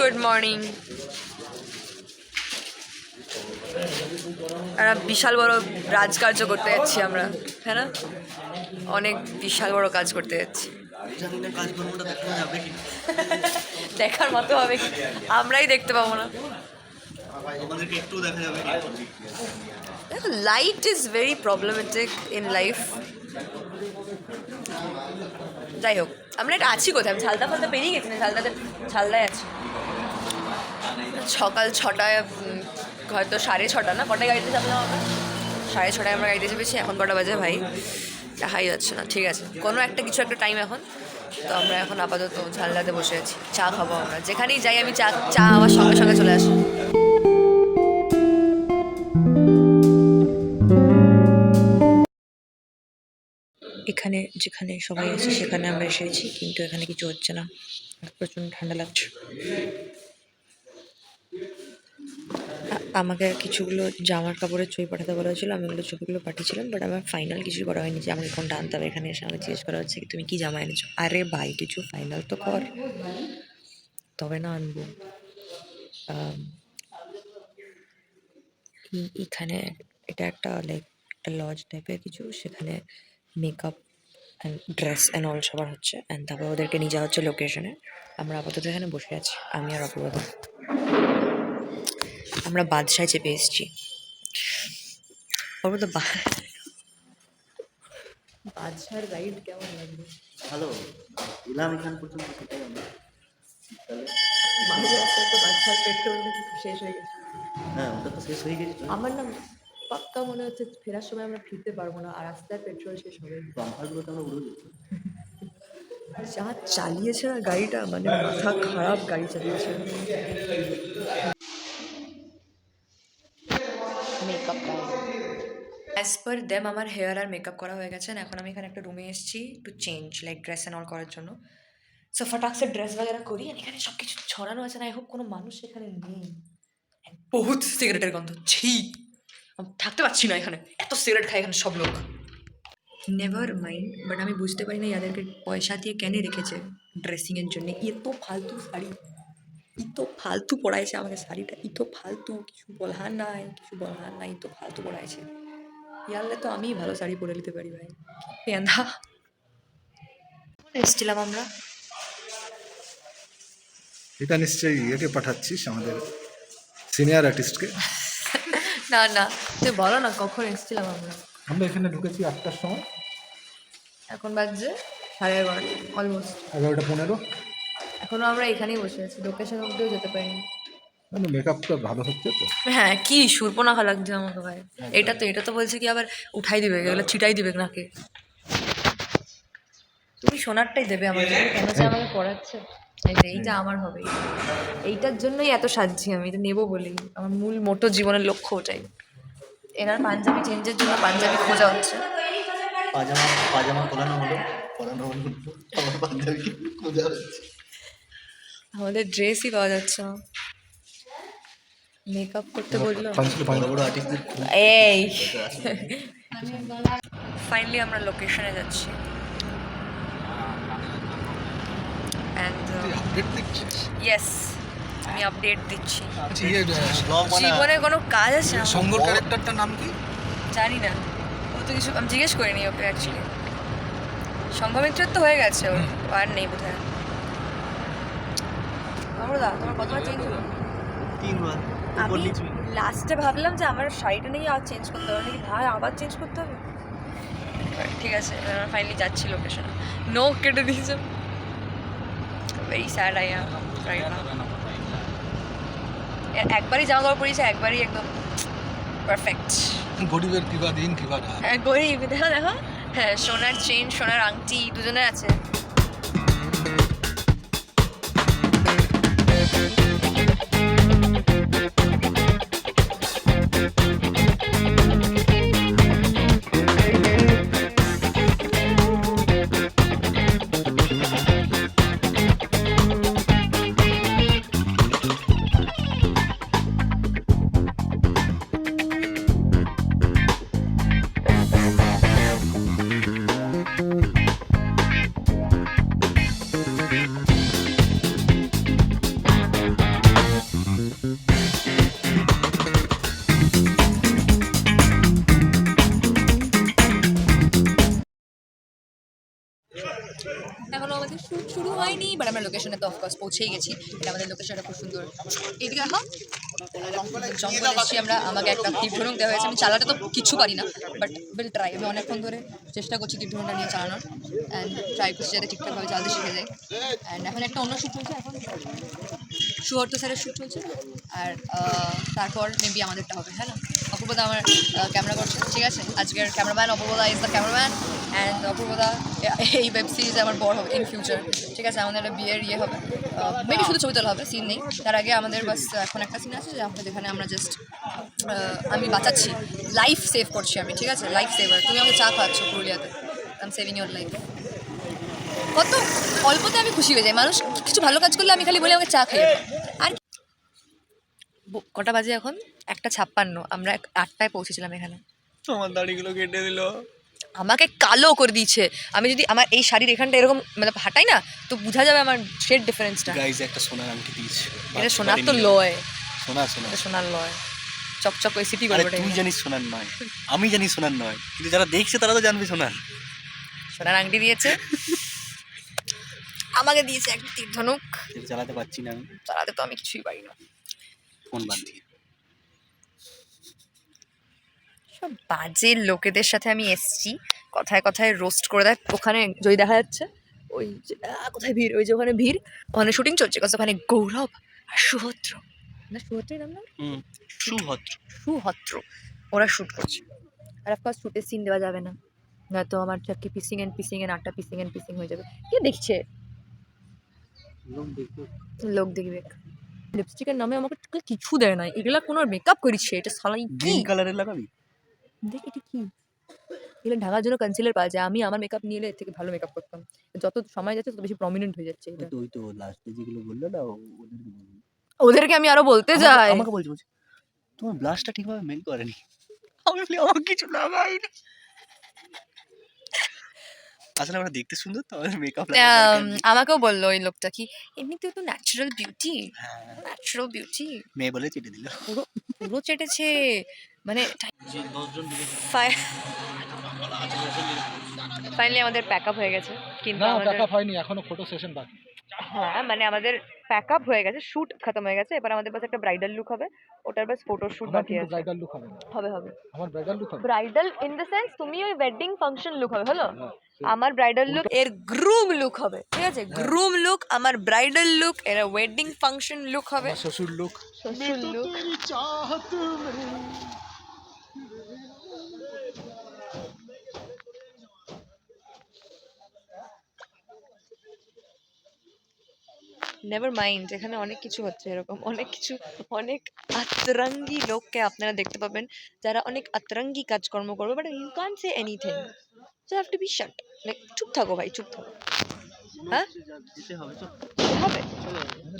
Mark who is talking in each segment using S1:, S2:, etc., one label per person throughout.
S1: Good morning. একটা বিশাল বড় রাজকার্য করতে যাচ্ছি আমরা, হ্যাঁ না? অনেক বিশাল বড় কাজ করতে যাচ্ছি। দেখার মতো হবে কি? আমরাই দেখতে পাবো না। দেখো, light is very problematic in life. যাই হোক, আমরা এটা আছি কোথায়? আমি ঝালদা ফালদা পেরিয়ে গেছি না? ঝালদায় আছি। সকাল 6টায়, হয়তো 6:30 না, কটায় গাড়িতে চাপলাম আমরা? 6:30 আমরা গাড়িতে চেপেছি। এখন কটা বাজে ভাই দেখাই যাচ্ছে না। ঠিক আছে, কোনো একটা কিছু একটা টাইম এখন। তো আমরা এখন আপাতত ঝালদাতে বসে আছি, চা খাবো আমরা। যেখানেই যাই আমি চা আমার সঙ্গে সঙ্গে চলে আসি। এখানে যেখানে সবাই আছে সেখানে আমরা এসেছি, কিন্তু এখানে কিছু হচ্ছে না, প্রচণ্ড ঠান্ডা লাগছে। আমাকে কিছুগুলো জামার কাপড়ের ছবি পাঠাতে বলা হয়েছিল, আমি ওগুলো ছবিগুলো পাঠিয়েছিলাম, বাট আমার ফাইনাল কিছু করা হয়নি যে আমাকে কোনটা আনতে হবে। এখানে এসে আমাকে জিজ্ঞেস করা হচ্ছে তুমি কি জামা এনেছো। আরে ভাই, কিছু ফাইনাল তো কর, তবে না আনবো। এখানে এটা একটা লাইক একটা লজ টাইপের কিছু, সেখানে makeup and dress and all সবার হচ্ছে, অ্যান্ড তারপর ওদেরকে নিয়ে যাওয়া হচ্ছে লোকেশনে। আমরা আপাতত এখানে বসে আছি, আমি আর অপূর্ব। আমরা বাদশায় চেপে এসেছি। অপূর্ব, বাদশার রাইড কেমন লাগবে?
S2: ভালো, এলাম এখান পর্যন্ত, সেটাই আমরা
S1: মাঝে রাস্তায় তো বাদশার পেট্রোল শেষ হয়ে গেছে।
S2: হ্যাঁ, ওটা তো শেষ হয়ে গেছে।
S1: আমার না পাক্কা মনে হচ্ছে ফেরার সময় আমরা ফিরতে পারবো না, আর রাস্তায় পেট্রোল শেষ হবে।
S2: বাম্পারগুলো তো আমরা উড়ে দিচ্ছি।
S1: যা চালিয়েছে না গাড়িটা, মানে মাথা খারাপ গাড়ি চালিয়েছে। মেকআপ অ্যাজ পার দেম আমার হেয়ার আর মেকআপ করা হয়ে গেছে। এখন আমি এখানে একটা রুমে এসেছি to change like dress and all করার জন্য। সো ফটাকসে ড্রেস বাগেরা করি। আর এখানে সব কিছু ছড়ানো আছে না, আই হোপ কোনো মানুষ এখানে নেই। বহুত সিগারেটের গন্ধ, ছি, আমি থাকতে পারছি না এখানে, এত সিগারেট খায় এখানে সব লোক। নেভার মাইন্ড, বাট আমি বুঝতে পারি না যাদেরকে পয়সা দিয়ে কেনে রেখেছে ড্রেসিংয়ের জন্য। এত ফালতু শাড়ি, এত ফালতু পড়াইছে আমাকে শাড়িটা, এত ফালতু, কিছু বলার নাই, তো ফালতু পড়াইছে। ইয়ারলে তো আমিই ভালো শাড়ি পরে নিতে পারি ভাই। পেঁধা এসেছিলাম আমরা।
S3: এটা নিশ্চয়ই একে পাঠাচ্ছিস আমাদের সিনিয়র আর্টিস্টকে।
S1: না না, তুই বলো না কখন এসেছিলাম আমরা।
S3: আমরা এখানে ঢুকেছি 8টার সময়,
S1: এখন বাজছে 11:30 অলমোস্ট
S3: 11:15।
S1: এখনো আমরা এখানেই বসে আছি, লোকেশন অব্দিও যেতে পারিনি।
S3: মানে মেকআপটা ভালো হচ্ছে তো।
S1: হ্যাঁ, কি সুর্পনাখা লাগছে আমাকে ভাই। এটা তো বলছে কি আবার উঠাই দিবে, এগুলো ছিটাই দিবে নাকে। তুমি সোনারটাই দেবে আমাকে, কেন যে আমাকে পড়াচ্ছে। এইটা আমার হবে, এইটার জন্যই এত সাজছি আমি, এটা নেবো বলেই। আমার মূল মোটো জীবনের লক্ষ্য ওটাই। এনার পাঞ্জাবি চেঞ্জের জন্য পাঞ্জাবি খোঁজা হচ্ছে।
S2: পাজামা পরানো হলো, আমার পাঞ্জাবি খোঁজা হচ্ছে।
S1: আমাদের ড্রেসই পাওয়া যাচ্ছে না, মেকআপ করতে বললো।
S2: বড় বড় আর্টিস্টদের
S1: এই ফাইনালি আমরা লোকেশনে যাচ্ছি। ইয়েস, আমি আপডেট দিচ্ছি। জীবনে কোনো কাজ আছে না?
S3: সঙ্গর ক্যারেক্টারটার নাম কি
S1: জানি না, ও তো কিছু আমি জিজ্ঞেস করিনি ওকে অ্যাকচুয়ালি। সংঘমিত্রের তো হয়ে গেছে, ওর আর নেই বোধ হয়। দা তোমার কতবার চেঞ্জ হলো?
S2: 3বার।
S1: আমি লাস্টে ভাবলাম যে আমার শাড়িটা নিয়ে আর চেঞ্জ করতে হবে নাকি, ভাই আবার চেঞ্জ করতে হবে। ঠিক আছে, আমরা ফাইনালি যাচ্ছি লোকেশনে। নো কেটে দিয়েছে, very sad I am right now. একবারই জামা কাপড় পরিয়েছে, একবারই একদম পারফেক্ট।
S3: গরিবের কিবা দিন কিবা রাত।
S1: হ্যাঁ গরিব, দেখো দেখো, হ্যাঁ সোনার চেন সোনার আংটি দুজনে আছে। এখনো আমাদের শুট শুরু হয়নি, বাট আমরা লোকেশনে তো অফকোর্স পৌঁছেই গেছি। এটা আমাদের লোকেশনটা খুব সুন্দর। এদিকে দেখো জঙ্গল এসেছি আমরা। আমাকে একটা তীর ধনুক দেওয়া হয়েছে। আমি চালাতে তো কিছু পারি না, বাট উইল ট্রাই। আমি অনেকক্ষণ ধরে চেষ্টা করছি তীর ধনুকটা নিয়ে চালানোর, অ্যান্ড ট্রাই করছি যাতে ঠিকঠাকভাবে চালাতে শিখে যাই। অ্যান্ড এখন একটা অন্য শ্যুট চলছে, এখন সুহর্ত স্যারের শ্যুট চলছে, আর তারপর মেবি আমাদেরটা হবে। হ্যাঁ না, অপূর্বদা আমার ক্যামেরা করছে, ঠিক আছে। আজকের ক্যামেরাম্যান অপূর্বদা ইজ দ্য ক্যামেরাম্যান, অ্যান্ড অপূর্বদা এই ওয়েব সিরিজে আমার বড় হবে ইন ফিউচার, ঠিক আছে। আমাদের একটা বিয়ের ইয়ে হবে, মেবি শুধু ছবি তোলা হবে, সিন নেই। তার আগে আমাদের বাস এখন একটা সিন আছে যেখানে আমরা জাস্ট আমি বাঁচাচ্ছি, লাইফ সেভ করছি আমি, ঠিক আছে। লাইফ সেভার, তুমি আমাকে চা খাওয়াচ্ছ পুরুলিয়াতে, I am saving your life. কত অল্পতে আমি খুশি হয়ে যাই। মানুষ কিছু ভালো কাজ করলে আমি খালি বলি আমাকে চা খাইয়ে দাও। আর কটা বাজে এখন? 1:56। আমরা 8টায় পৌঁছেছিলাম এখানে।
S2: আমার দাড়িগুলো কেটে দিল।
S1: আমাকে কালো করে দিয়েছে। আমি যদি আমার এই শাড়ির এখানটা এরকম মানে হাঁটাই না, তো বোঝা যাবে আমার শেড ডিফারেন্সটা।
S2: গাইজ একটা সোনার আংটি দিয়েছে।
S1: এটা সোনার তো লয়,
S2: সোনা সোনা
S1: এটা সোনার লয়, চকচক করে সিটি
S2: আরে
S1: করবে।
S2: তুই জানিস সোনার নয়, আমি জানি সোনার নয়, কিন্তু যারা দেখছে তারা তো জানবে সোনার।
S1: সোনার আংটি দিয়েছে, আমাকে দিয়েছে একটা তীর ধনুক।
S2: চালাতে পারছি না আমি,
S1: চালাতে তো আমি কিছুই পারি না।
S2: ফোন বাদ দিয়ে।
S1: সব বাজে লোকেদের সাথে আমি এসছি, কথায় কথায় রোস্ট করে দেয়। ওখানে যদি দেখা যাচ্ছে ওই যে কোথায় ভিড়, ওই যে ওখানে ভিড়, ওখানে শুটিং চলছে, ওখানে গৌরব আর সুহদ্র, না সুহদ্রের নাম না,
S2: সুভদ্র
S1: সুহদ্র, ওরা শ্যুট করছে। আর অফকোর্স শ্যুটের সিন দেওয়া যাবে না, নয়তো আমার চাকরি পিসিং অ্যান্ড আটটা পিসিং হয়ে যাবে। কে দেখছে? লোক দেখবে। লিপস্টিকের নামে আমাকে কিছু দেয় না, এগুলা কোনো মেকআপ করিছে, এটা সালাই কি
S2: গ্রিন কালারের লাগাবি?
S1: দেখ এটা কি, এগুলো ঢাকার জন্য কনসিলার পাওয়া যায়। আমি আমার মেকআপ নিয়ে এলে এর থেকে ভালো মেকআপ করতাম। যত সময় যাচ্ছে তত বেশি প্রমিনেন্ট হয়ে যাচ্ছে এটা।
S2: তুই তো লাস্টে যেগুলো বললো না ওদেরকে বলবি।
S1: ওদেরকে আমি আরো বলতে যাই,
S2: আমাকে বলছি তোমার ব্লাশটা ঠিকভাবে মেক করেনি। আমি বলি আমার কিছু লাগাইনি। আসলে আমরা দেখতে সুন্দর তো, আমাদের মেকআপ
S1: আমাকেও বললো ওই লোকটা কি এমনিতেও তো ন্যাচারাল বিউটি, ন্যাচারাল বিউটি,
S2: মেয়ে বলে চেটে দিল।
S1: পুরো পুরো চেটেছে মানে। ফাইনালি আমাদের প্যাক আপ হয়ে গেছে, কিন্তু আমাদের
S3: হয়নি এখনো, ফটো সেশন বাকি।
S1: হ্যাঁ মানে আমাদের প্যাক আপ হয়ে গেছে, শুট খতম হয়ে গেছে। এবার আমাদের পাশে একটা ব্রাইডাল লুক হবে, ওটার বাস ফটো শুট বাকি আছে।
S3: ব্রাইডাল লুক হবে,
S1: হবে হবে
S3: আমার ব্রাইডাল লুক হবে।
S1: ব্রাইডাল ইন দ্য সেন্স তুমি ওই ওয়েডিং ফাংশন লুক হবে, হলো। আমার ব্রাইডাল লুক এর গ্রুম লুক হবে, ঠিক আছে। গ্রুম লুক আমার ব্রাইডাল লুক, এর ওয়েডিং ফাংশন লুক হবে,
S3: শ্বশুর লুক।
S1: শ্বশুর লুক। নেভার মাইন্ড, এখানে অনেক কিছু হচ্ছে এরকম, অনেক কিছু, অনেক আতরঙ্গি লোককে আপনারা দেখতে পাবেন যারা অনেক আতরঙ্গি কাজকর্ম করবে, but you can say anything, you have to be shut, like চুপ থাকো ভাই, চুপ থাকো। হ্যাঁ হবে,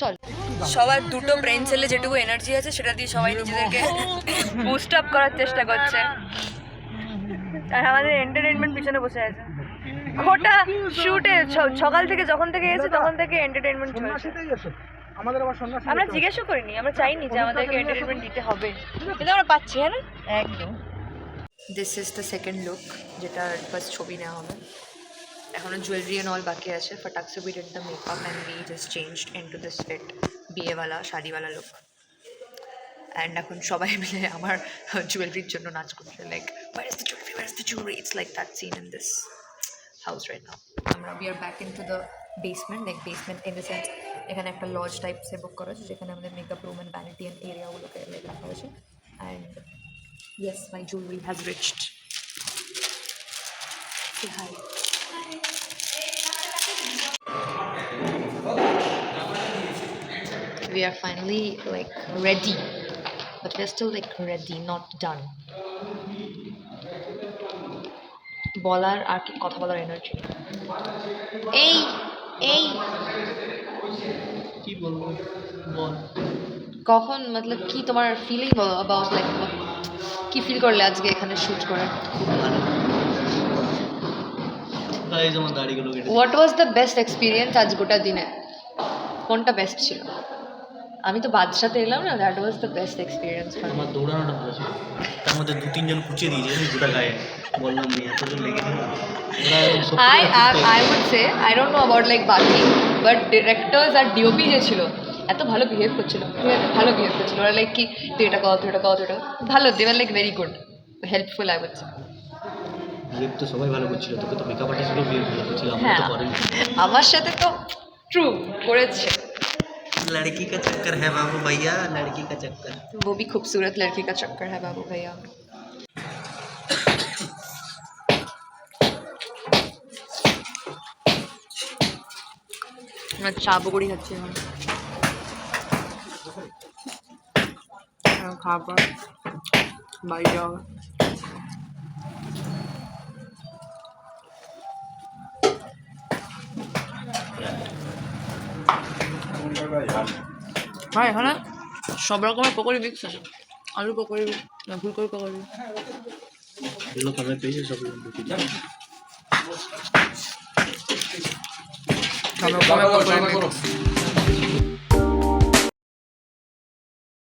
S1: চল। সবার দুটো ব্রেন সেলে যেটুকু এনার্জি আছে সেটা দিয়ে সবাই নিজেদেরকে বুস্ট আপ করার চেষ্টা করছে, আর আমাদের এন্টারটেইনমেন্ট পিছনে বসে আছে। গোটা শুটে সকাল থেকে যখন থেকে এসে তখন থেকে এন্টারটেইনমেন্ট চলছে।
S3: আমাদের আবার সন্ন্যাসী
S1: আমরা জিজ্ঞাসা করিনি, আমরা চাইনি যে আমাদেরকে এন্টারটেইনমেন্ট দিতে হবে, কিন্তু আমরা পাচ্ছি, হ্যাঁ না? একদম। This is the second look, যেটার ফার্স্ট ছবি নেওয়া হবে। এখনো জুয়েলারি এন্ড অল বাকি আছে। ফটাকসে we did the makeup and we just changed into this fit বিয়েওয়ালা শাড়িওয়ালা লুক। অ্যান্ড এখন সবাই মিলে আমার জুয়েলারির জন্য নাচ করছে, like where is the jewellery, where is the jewellery, it's like that scene in this house right now. We are back into the basement, like basement in the sense এখানে একটা লজ টাইপ সে বুক করা আছে, যেখানে আমাদের makeup room and vanity and এরিয়াগুলোকে রাখা হয়েছে। And yes, my jewellery has reached. Say hi. We are finally like ready, but we are still like ready, not done. বলার আর কি কথা বলার এনার্জি। এই এই
S2: কি বলবো বল,
S1: কখন মতলব কি তোমার ফিলিং অ্যাবাউট, লাইক কি ফিল করলে আজকে এখানে শুট করে?
S2: খুব ভালো। গাইজ আমার দাড়িগুলো কেটে
S1: what was the best experience আজ গোটা দিনে? কোনটা বেস্ট ছিল? আমি তো বাদশাতে এলাম না, that was the best experience.
S2: আমার দৌড়ানোটা ভালো ছিল, তার মধ্যে 2-3 জন কুচিয়ে দিয়েছে গোটা গায়ে, বললাম নি এত জোর লেগেছিল।
S1: I would say I don't know about like বাকি, বাট ডিরেক্টর্স আর ডিওপি যে ছিল এত ভালো বিহেভ করছিল, ঠিক আছে, ভালো বিহেভ করছিল। ওরা লাইক কি তুই এটা কর, তুই এটা কর, তুই এটা কর। ভালো, they were like very good, helpful I would say.
S2: Behave তো সবাই ভালো করছিল, তোকে তো মেকআপ আর্টিস্টগুলো বিহেভ ভালো করছিল, আমার
S1: হ্যাঁ,
S2: তো করেনি।
S1: আমার সাথে তো ট্রু করেছে।
S2: लड़की का चक्कर है बाबू भैया, लड़की का चक्कर।
S1: वो भी खूबसूरत लड़की का चक्कर है बाबू भैया। मैं চা পকড়ি খাচ্ছি এখন। খাওয়ার পর বাড়ি যাওয়া হবে। হ্যাঁ, এখানে সব রকমের পকোড়ি মিক্স আছে, আলু পকোড়ি, ফুলকপি পকোড়ি।
S2: এগুলো কবে পেয়েছে সব
S1: সব রকমের পকোড়ি মিক্স।